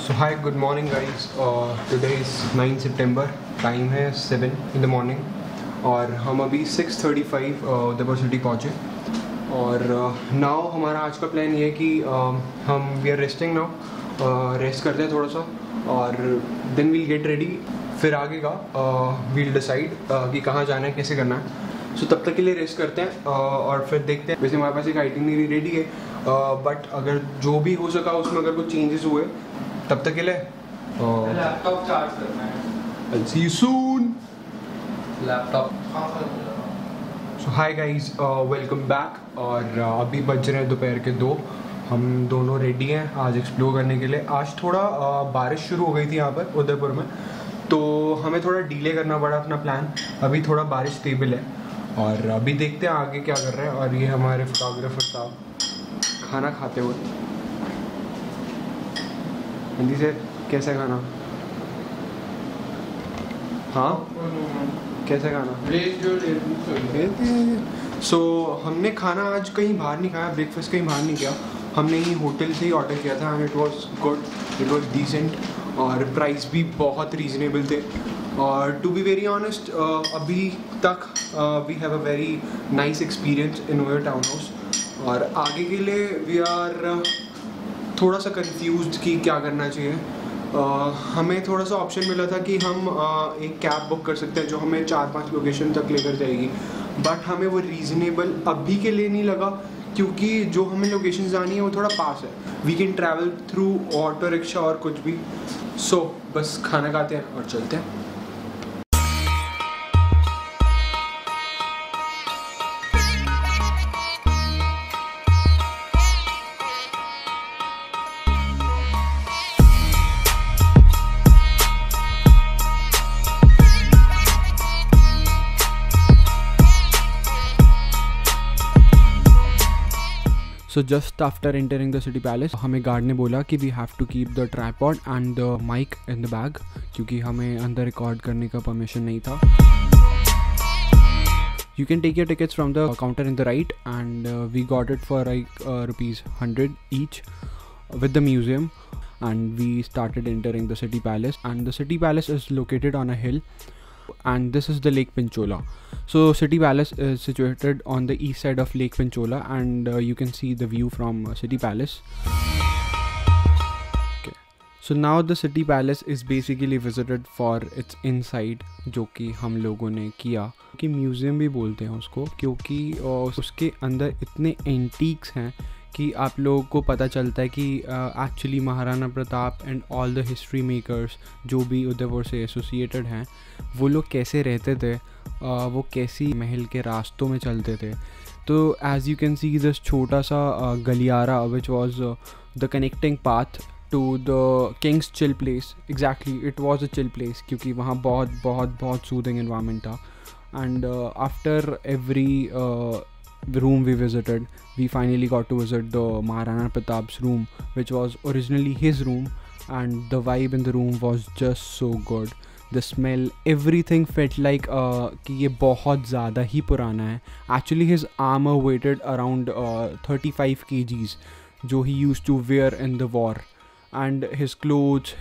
So hi, good morning guys. Today is 9 September. Time है 7 in the morning और हम अभी 6:35 उदयपुर सिटी पहुँचे और नाउ हमारा आज का प्लान ये है कि हम we are resting now, rest करते हैं थोड़ा सा और देन वील गेट रेडी. फिर आगे का वील डिसाइड कि कहाँ जाना है, कैसे करना है. सो तब तक के लिए रेस्ट करते हैं और फिर देखते हैं. वैसे हमारे पास एक आइटिनरी रेडी है, बट अगर जो भी हो सका उसमें अगर कुछ चेंजेस हुए तब तक के लिए लैपटॉप चार्ज करना है. I'll see you soon. Laptop So hi guys, welcome back. और अभी बज रहे हैं दोपहर के 2. हम दोनों रेडी हैं आज एक्सप्लोर करने के लिए. आज थोड़ा बारिश शुरू हो गई थी यहाँ पर उदयपुर में, तो हमें थोड़ा डिले करना पड़ा अपना प्लान. अभी थोड़ा बारिश स्टेबल है और अभी देखते हैं आगे क्या कर रहे हैं. और ये हमारे फोटोग्राफर साहब खाना खाते हुए. हिंदी से कैसे खाना? हाँ, कैसे खाना? सो हमने खाना आज कहीं बाहर नहीं खाया, ब्रेकफास्ट कहीं बाहर नहीं किया. हमने ही होटल से ही ऑर्डर किया था and it was good, it was decent और प्राइस भी बहुत रीजनेबल थे. और टू बी वेरी ऑनेस्ट, अभी तक we have a very nice experience in our town house. और आगे के लिए वी आर थोड़ा सा कंफ्यूज्ड कि क्या करना चाहिए. हमें थोड़ा सा ऑप्शन मिला था कि हम एक कैब बुक कर सकते हैं जो हमें 4-5 लोकेशन तक लेकर जाएगी, बट हमें वो रीज़नेबल अभी के लिए नहीं लगा क्योंकि जो हमें लोकेशन जानी है वो थोड़ा पास है. We can travel through auto rickshaw और कुछ भी. सो बस खाना खाते हैं और चलते हैं. So just after entering the city palace, हमें गार्ड ने बोला कि we have to keep the tripod and the mic in the bag क्योंकि हमें अंदर रिकॉर्ड करने का परमिशन नहीं था. You can take your tickets from the counter in the right and we got it for like ₹100 each with the museum and we started entering the city palace. And the city palace is located on a hill and this is the Lake Pinchola. So City Palace is situated on the east side of Lake Pinchola and you can see the view from City Palace. Okay. So now the City Palace is basically visited for its inside, जो कि हम लोगों ने किया. कि museum भी बोलते हैं उसको क्योंकि उसके अंदर इतने एंटीक्स हैं कि आप लोगों को पता चलता है कि actually Maharana Pratap and all the history makers जो भी उदयपुर से एसोसिएटेड हैं वो लोग कैसे रहते थे, वो कैसी महल के रास्तों में चलते थे. तो as you can see this छोटा सा गलियारा which was the connecting path to the king's chill place. Exactly it was a chill place क्योंकि वहाँ बहुत बहुत बहुत सूदिंग एनवायरनमेंट था. And after every room we visited, we finally got to visit the Maharana Pratap's room, which was originally his room, and the vibe in the room was just so good. The smell, everything felt like कि ये बहुत ज़्यादा ही पुराना है. Actually his armor weighted around 35 kgs जो he used to wear in the war, and his clothes,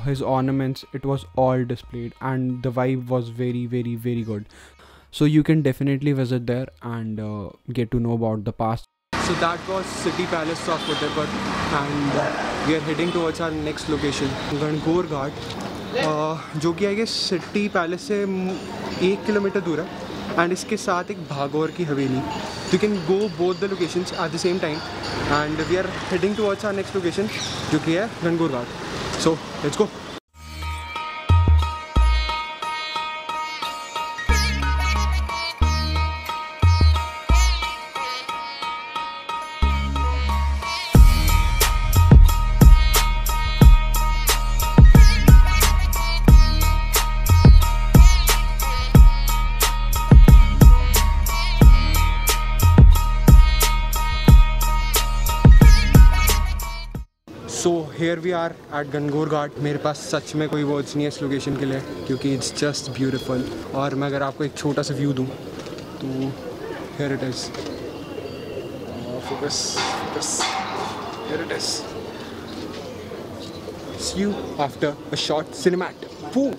his ornaments, it was all displayed and the vibe was very very very good. So you can definitely visit there and get to know about the past. So that was City Palace of Udaipur and we are heading towards our next location, Gangaur घाट, जो कि I guess city palace से 1 kilometre दूर है. And इसके साथ एक भागौर की हवेली. You can go both the locations at the same time and we are heading towards our next location जो कि है Gangaur Ghat. So let's go. So here we are at Gangaur Ghat. मेरे पास सच में कोई वर्ड्स नहीं है इस लोकेशन के लिए क्योंकि इट्स जस्ट ब्यूटीफुल. और मैं अगर आपको एक छोटा सा व्यू दूँ तो here it is, focus, here it is. see you after a short cinematic. Boom.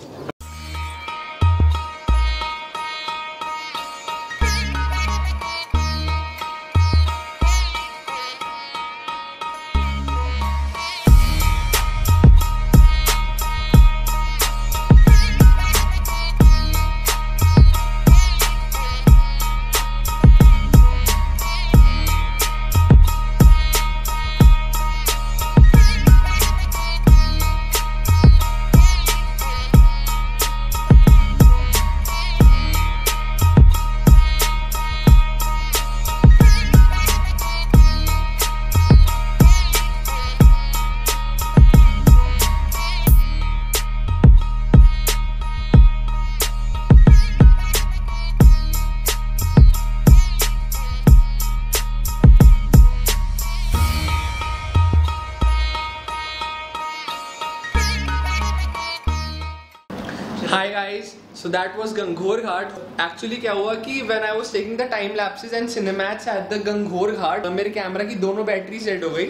Hi guys, so that was Ganghor Ghat. Actually क्या हुआ कि when I was taking the time lapses and cinemats at the Ganghor Ghat, मेरे camera की दोनों battery set हो गई.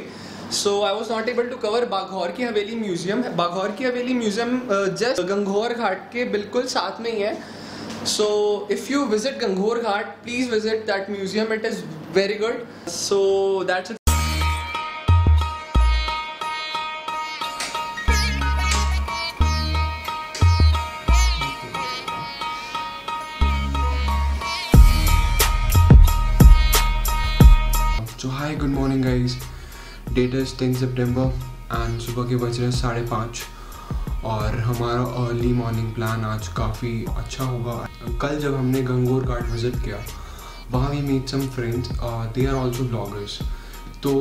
So I was not able to cover बाघौर की हवेली museum. बाघौर की हवेली म्यूजियम just गंगोर घाट के बिल्कुल साथ में ही है. So if you visit Ganghor Ghat, please visit that museum. It is very good. So that's it. So hi, good morning guys. Date is 10 September and सुबह के बज रहे 5:30 और हमारा अर्ली मॉर्निंग प्लान आज काफ़ी अच्छा होगा. कल जब हमने गंगोर घाट विज़िट किया वहाँ we meet some friends, they are also bloggers. तो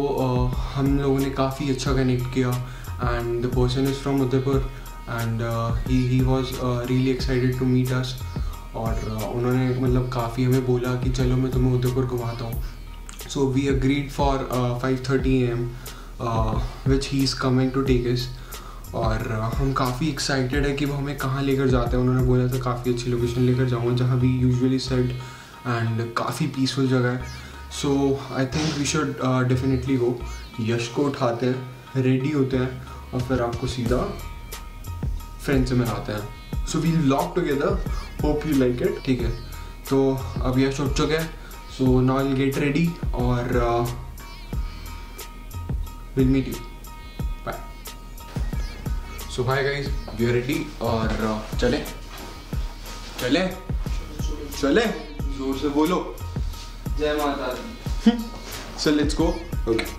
हम लोगों ने काफ़ी अच्छा कनेक्ट किया and the person is from Udaipur and he was really excited to meet us. और उन्होंने मतलब काफ़ी हमें बोला कि चलो मैं तुम्हें उदयपुर घुमाता हूँ. So we agreed for 5:30 AM, which he is coming to take us. और हम काफ़ी एक्साइटेड है कि वो हमें कहाँ लेकर जाते हैं. उन्होंने बोला था काफ़ी अच्छी लोकेशन लेकर जाऊँगा जहाँ भी यूजुअली सेट एंड काफ़ी पीसफुल जगह है. So I think we should definitely go. Yash को उठाते हैं, रेडी होते हैं और फिर आपको सीधा फ्रेंड से मिलाते हैं. So we vlog together, hope you like it. ठीक है, तो अब यश उठ चुके हैं. So now I'll get ready और we'll meet you. Bye. So hi guys, we are ready और चले जोर से बोलो. जय माता दी. So let's go. Okay.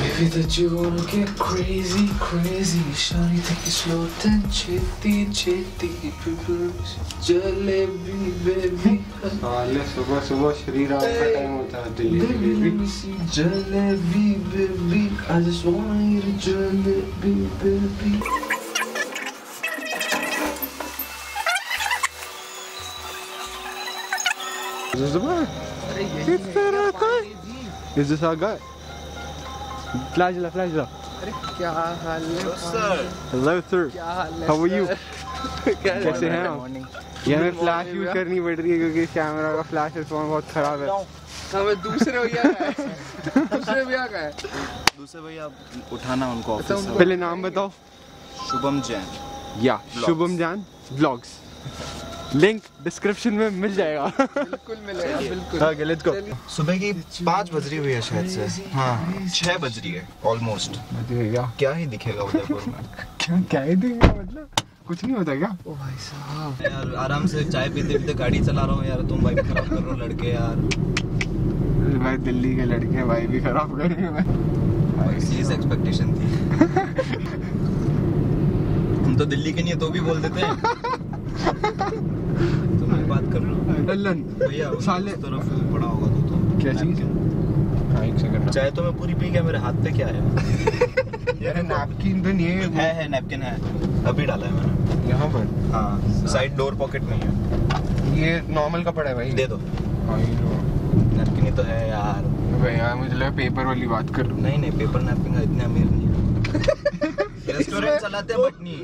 Baby, that you wanna get crazy, crazy. Shawty, take it slow, then chitty, chitty. Jalebi, baby. साले सुबह श्री राम का टाइम होता है दिल्ली में. Baby, jalebi, baby. I just wanna eat a jalebi, baby. Is this our guy? Flash la. अरे क्या हाल है sir? Hello sir. क्या हाल है? How are you? कैसे हैं आप? ये हमें फ्लैश यूज करनी पड़ रही है क्योंकि कैमरा का फ्लैश रिस्पॉन्स बहुत खराब है. हमें दूसरे भैया का है. दूसरे भैया उठाना उनको ऑफिस से. पहले नाम बताओ. शुभम जैन. या शुभम जान व्लॉग्स. लिंक डिस्क्रिप्शन में मिल जाएगा. बिल्कुल मिलेगा, बिल्कुल. Okay let's go. सुबह की 5 बज रही हुई है शायद से. हाँ 6 बज रही है ऑलमोस्ट. क्या ही दिखेगा उदयपुर में. क्या ही देगा मतलब कुछ नहीं होता क्या? ओ भाई साहब, यार आराम से चाय पीते पीते गाड़ी चला रहा हूँ यार. तुम भाई खराब कर रहे हो लड़के यार. भाई दिल्ली के लड़के भाई भी खराब करेंगे. सीरियस एक्सपेक्टेशन थी. हम तो दिल्ली के नहीं है तो भी बोल देते हैं. तो मैं बात कर रहा हूँ. डल्लन भैया साले तरफ पड़ा होगा तो क्या चीज? एक सेकंड. चाय तो मैं पूरी पी गया. मेरे हाथ पे क्या है? यार नैपकिन तो नहीं है नैपकिन है. अभी डाला है मैंने यहाँ पर. हाँ साइड डोर पॉकेट में है. ये नॉर्मल कपड़ा है भाई. दे दो. हाँ ये लो. नैपकिन ही तो है यार. भाई यार मुझे लगा पेपर वाली बात कर. नहीं पेपर नैपकिन का इतने अमीर नहीं है. रेस्टोरेंट चलाते हैं बटनी.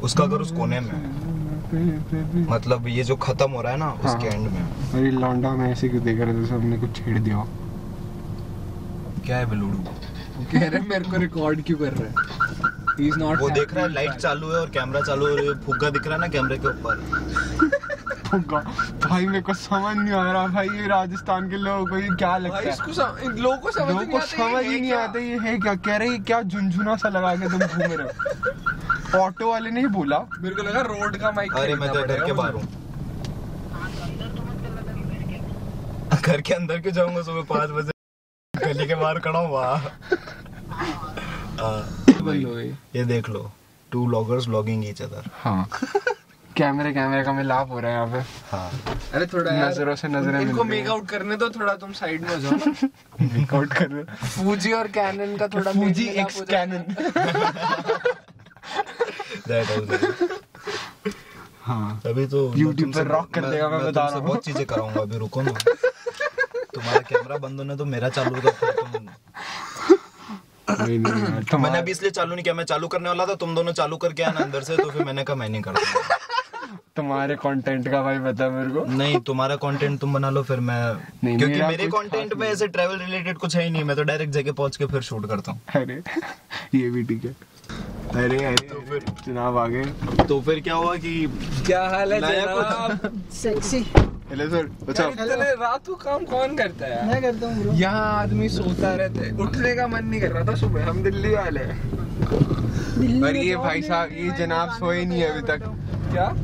उसका घर उस कोने में है, मतलब ये जो खत्म हो रहा है ना उसके एंड में। अरे लौंडा मैं ऐसे क्यों देख रहा था, हमने कुछ छेड़ दिया। क्या है बेलूड़ू? कह रहे मेरे को रिकॉर्ड क्यों कर रहा है? He is not वो देख रहा है लाइट चालू है और कैमरा चालू है, फुग्गा दिख रहा है ना कैमरे के ऊपर। फुग्गा भाई मेरे को समझ नहीं आ रहा भाई, ये राजस्थान के लोगों को ये क्या लगता है? इन लोगों को समझ ही नहीं आता ये है क्या, कह रहे क्या झुनझुना सा लगा के तुम घूम रहे हो। ऑटो वाले ने ही बोला, मेरे को लगा रोड का माइक। अरे मैं तो घर के बाहर हूँ। घर के अंदर क्यों जाऊंगा सुबह 5 बजे? गली के बाहर खड़ा हूँ वहाँ। ये देख लो, 2 व्लॉगर्स व्लॉगिंग ईच अदर। हाँ कैमरे का मिलाप हो रहा है यहाँ पे। हाँ अरे थोड़ा नजरों से नजरें इनको मेक आउट करने दो थोड़ा, तुम साइड में हो जाओ ना। मेक आउट कर रहे, फूजी और कैनन का थोड़ा फूजी एक्स कैनन। हाँ अभी तो YouTube पर रॉक कर देगा, मैं बता रहा हूँ। बहुत चीजें कराऊंगा, अभी रुको ना। तुम्हारा कैमरा बंद होने तो मेरा चालू होगा फिर तुम। नहीं मैंने अभी इसलिए चालू नहीं किया, मैं चालू करने वाला था, तुम दोनों चालू करके आना अंदर से, तो फिर मैंने कहा मैं नहीं करता। तुम्हारे कंटेंट का भाई पता है मेरे को। नहीं तुम्हारा कंटेंट तुम बना लो, फिर मैं नहीं, क्योंकि मेरे कंटेंट में ऐसे ट्रैवल रिलेटेड कुछ है ही नहीं, मैं तो डायरेक्ट जगह पहुंच के फिर शूट करता हूँ। अरे ये भी ठीक है। अरे तो फिर जनाब आ गए, तो फिर क्या हुआ कि क्या हाल है जनाब? सेक्सी। हेलो सर, बचाओ। इतने रात को काम कौन करता है? मैं करता हूँ ब्रो। यहाँ आदमी सोता रहता है, उठने का मन नहीं कर रहा था सुबह। हम दिल्ली वाले हैं। और ये भाई साहब, ये जनाब सोए नहीं अभी तक। क्या?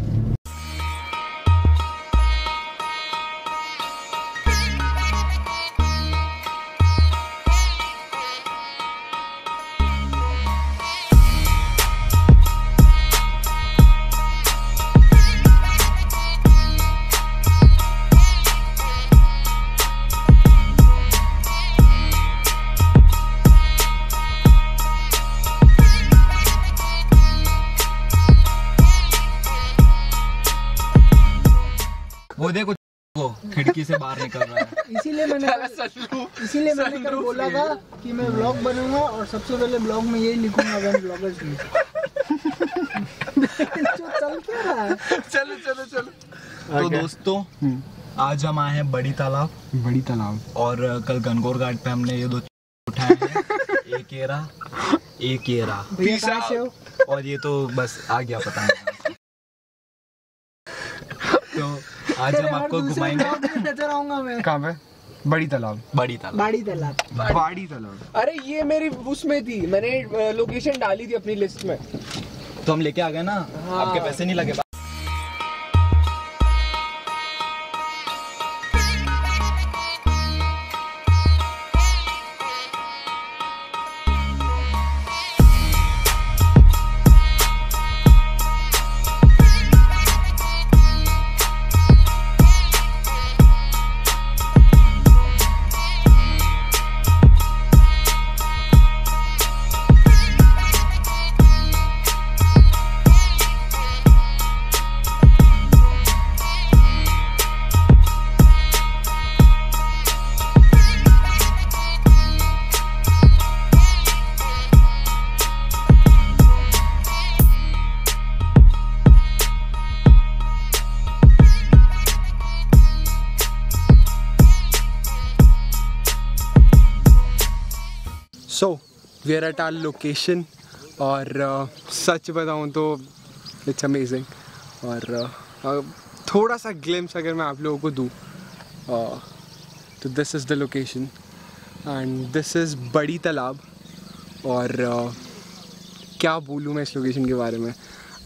वो देखो वो खिड़की से बाहर निकल रहा है। इसीलिए मैंने कल बोला था कि मैं व्लॉग बनूंगा और सबसे पहले ब्लॉग में यही लिखूंगा, वन ब्लॉगर्स। चल क्या रहा है? चलो तो दोस्तों आज हम आए हैं बड़ी तालाब। और कल गणगौर घाट पे हमने ये 2 उठाए हैं, एक येरा और ये तो बस आ गया पता नहीं। तो आज हम आपको घुमाएंगे। नजर आऊंगा मैं। कहाँ पे? बड़ी तालाब। अरे ये मेरी उसमें थी, मैंने लोकेशन डाली थी अपनी लिस्ट में। तो हम लेके आ गए ना। हाँ। आपके पैसे नहीं लगे। So we are at our location और सच बताऊँ तो इट्स अमेजिंग। और थोड़ा सा ग्लिम्स अगर मैं आप लोगों को दूँ तो this is the location and this is बड़ी तालाब। और क्या बोलूँ मैं इस लोकेशन के बारे में।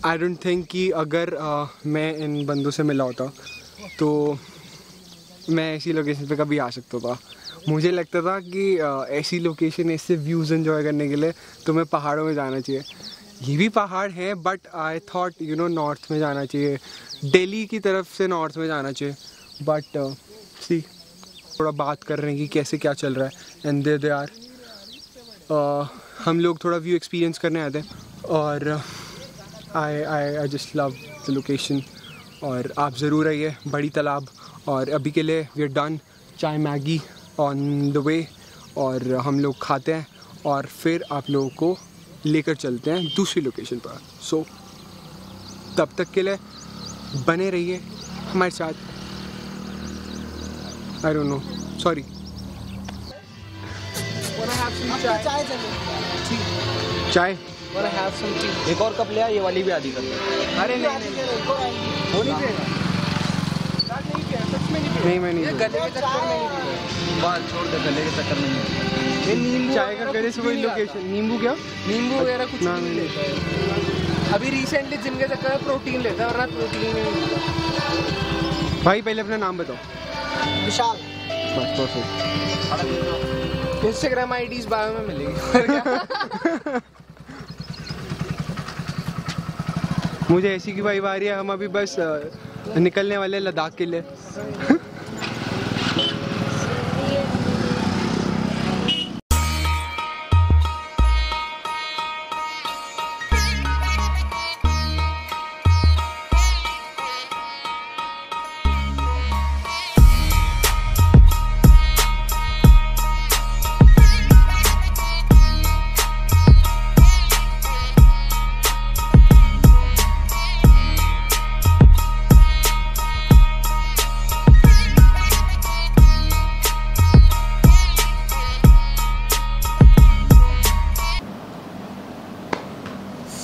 आई डोंट थिंक कि अगर मैं इन बंदों से मिला होता तो मैं ऐसी लोकेशन पे कभी आ सकता था। मुझे लगता था कि ऐसी लोकेशन, ऐसे व्यूज़ एंजॉय करने के लिए तुम्हें पहाड़ों में जाना चाहिए। ये भी पहाड़ हैं बट आई थॉट नॉर्थ में जाना चाहिए, दिल्ली की तरफ से नॉर्थ में जाना चाहिए। बट सी थोड़ा बात कर रहे हैं कि कैसे क्या चल रहा है एंड दे आर हम लोग थोड़ा व्यू एक्सपीरियंस करने आते हैं। और I just love the location और आप ज़रूर आइए बड़ी तालाब। और अभी के लिए वी आर डन, चाय मैगी ऑन द वे और हम लोग खाते हैं और फिर आप लोगों को लेकर चलते हैं दूसरी लोकेशन पर। सो तब तक के लिए बने रहिए हमारे साथ। आई डोंट नो, सॉरी। चाय चलो। चाय एक और कप ले आ, ये वाली भी आधी कर दे। अरे नहीं वो नहीं पिएगा? नहीं, मैं नहीं ये गले के चक्कर में नहीं पीता। बात छोड़ दे, गले के चक्कर में नहीं। ये नींबू चाय का करे से वही लोकेशन। नींबू क्या? नींबू वगैरह कुछ ना, नहीं नहीं। लेता है। अभी रिसेंटली जिम के चक्कर में प्रोटीन लेता है, वरना प्रोटीन नहीं लेता। भाई पहले अपना नाम बताओ। विशाल। बस परफेक्ट। इंस्टाग्राम आईडी इस बायो में मिलेगी। मुझे ऐसी की वाइब आ रही है, हम अभी बस निकलने वाले लद्दाख के लिए।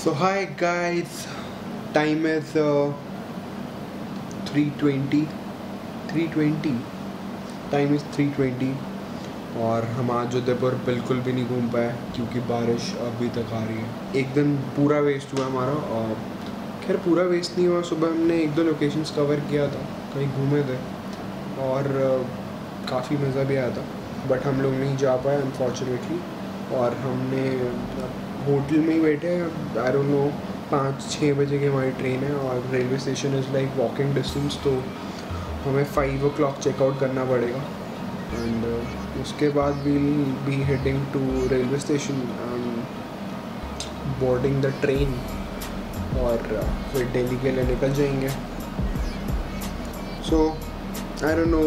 So hi guys, time is 3:20. Time is 3:20 और हम आज उदयपुर बिल्कुल भी नहीं घूम पाए क्योंकि बारिश अभी तक आ रही है। एक दिन पूरा वेस्ट हुआ हमारा, और खैर पूरा वेस्ट नहीं हुआ। सुबह हमने 1-2 लोकेशंस कवर किया था, कहीं घूमे थे और काफ़ी मज़ा भी आया था, बट हम लोग नहीं जा पाए अनफॉर्चुनेटली। और हमने होटल में ही बैठे, आई डोंट नो 5-6 बजे की हमारी ट्रेन है और railway station is like walking distance, तो हमें 5 o'clock चेकआउट करना पड़ेगा। एंड उसके बाद we'll be heading to railway station and boarding the train, और फिर दिल्ली के लिए निकल जाएंगे। So I don't no.